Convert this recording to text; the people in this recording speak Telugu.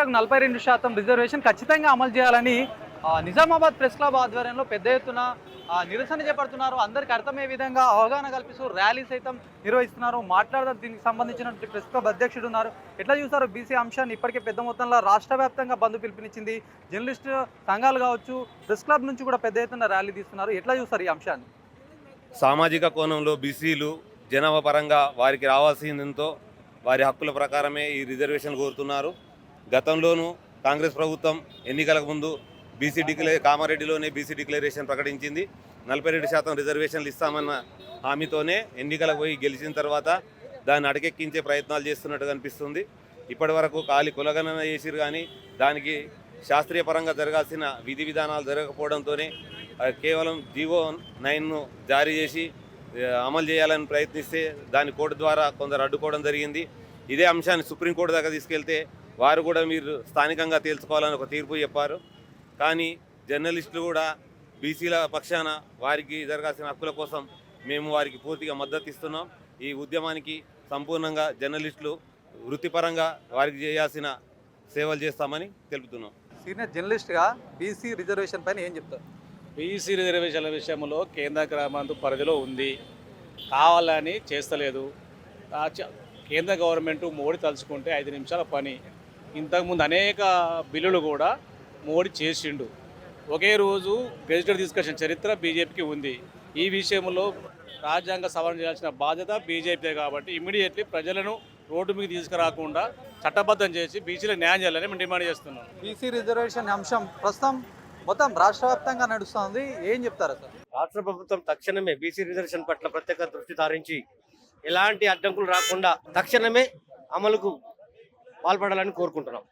బీసీలకు 42% రిజర్వేషన్ ఖచ్చితంగా అమలు చేయాలని నిజామాబాద్ ప్రెస్ క్లబ్ ఆధ్వర్యంలో పెద్ద ఎత్తున నిరసన చేపడుతున్నారు. అందరికీ అర్థమయ్యే విధంగా అవగాహన కల్పిస్తూ ర్యాలీ సైతం నిర్వహిస్తున్నారు. మాట్లాడదాం దీనికి సంబంధించిన ప్రెస్ క్లబ్ అధ్యక్షుడు ఉన్నారు. ఎట్లా చూస్తారు బీసీ అంశాన్ని? ఇప్పటికే పెద్ద మొత్తంలో రాష్ట్ర వ్యాప్తంగా బంద్ పిలుపునిచ్చింది. జర్నలిస్టు సంఘాలు కావచ్చు, ప్రెస్ క్లబ్ నుంచి కూడా పెద్ద ఎత్తున ర్యాలీ తీస్తున్నారు. ఎట్లా చూస్తారు ఈ అంశాన్ని? సామాజిక కోణంలో బీసీలు జనాభా పరంగా వారికి రావాల్సిందంతో వారి హక్కుల ప్రకారమే ఈ రిజర్వేషన్ కోరుతున్నారు. గతంలోనూ కాంగ్రెస్ ప్రభుత్వం ఎన్నికలకు ముందు కామారెడ్డిలోనే బీసీ డిక్లరేషన్ ప్రకటించింది. 42% రిజర్వేషన్లు ఇస్తామన్న హామీతోనే ఎన్నికలకు పోయి గెలిచిన తర్వాత దాన్ని అటకెక్కించే ప్రయత్నాలు చేస్తున్నట్టు కనిపిస్తుంది. ఇప్పటి వరకు ఖాళీ కులగణన చేసిరు, కానీ దానికి శాస్త్రీయ పరంగా జరగాల్సిన విధి విధానాలు జరగకపోవడంతోనే కేవలం జీవో 9ను జారీ చేసి అమలు చేయాలని ప్రయత్నిస్తే దాని కోర్టు ద్వారా కొందరు అడ్డుకోవడం జరిగింది. ఇదే అంశాన్ని సుప్రీంకోర్టు దాకా తీసుకెళ్తే వారు కూడా మీరు స్థానికంగా తేల్చుకోవాలని ఒక తీర్పు చెప్పారు. కానీ జర్నలిస్టులు కూడా బీసీల పక్షాన వారికి జరగాల్సిన హక్కుల కోసం మేము వారికి పూర్తిగా మద్దతు ఇస్తున్నాం. ఈ ఉద్యమానికి సంపూర్ణంగా జర్నలిస్టులు వృత్తిపరంగా వారికి చేయాల్సిన సేవలు చేస్తామని తెలుపుతున్నాం. సీనియర్ జర్నలిస్ట్గా బీసీ రిజర్వేషన్ పైన ఏం చెప్తారు? బీసీ రిజర్వేషన్ల విషయంలో కేంద్ర ప్రభుత్వం పరిధిలో ఉంది, కావాలని చేస్తలేదు. కేంద్ర గవర్నమెంట్ మోడీ తలుచుకుంటే 5 నిమిషాల పని. ఇంతకుముందు అనేక బిల్లులు కూడా మోడీ చేసిండు. ఒకే రోజు గెజిటెడ్ తీసుకొచ్చిన చరిత్ర బీజేపీకి ఉంది. ఈ విషయంలో రాజ్యాంగ సవరణ చేయాల్సిన బాధ్యత బీజేపీ కాబట్టి ఇమ్మీడియట్లీ ప్రజలను రోడ్డు మీద తీసుకురాకుండా చట్టబద్ధం చేసి బీసీలకు న్యాయం చేయాలని మేము డిమాండ్ చేస్తున్నాం. బీసీ రిజర్వేషన్ అంశం ప్రస్తుతం మొత్తం రాష్ట్ర వ్యాప్తంగా నడుస్తుంది. ఏం చెప్తారా సార్? రాష్ట్ర ప్రభుత్వం తక్షణమే బీసీ రిజర్వేషన్ పట్ల ప్రత్యేక దృష్టి సారించి ఎలాంటి అడ్డంకులు రాకుండా తక్షణమే అమలుకు పాల్పడాలని కోరుకుంటున్నాం.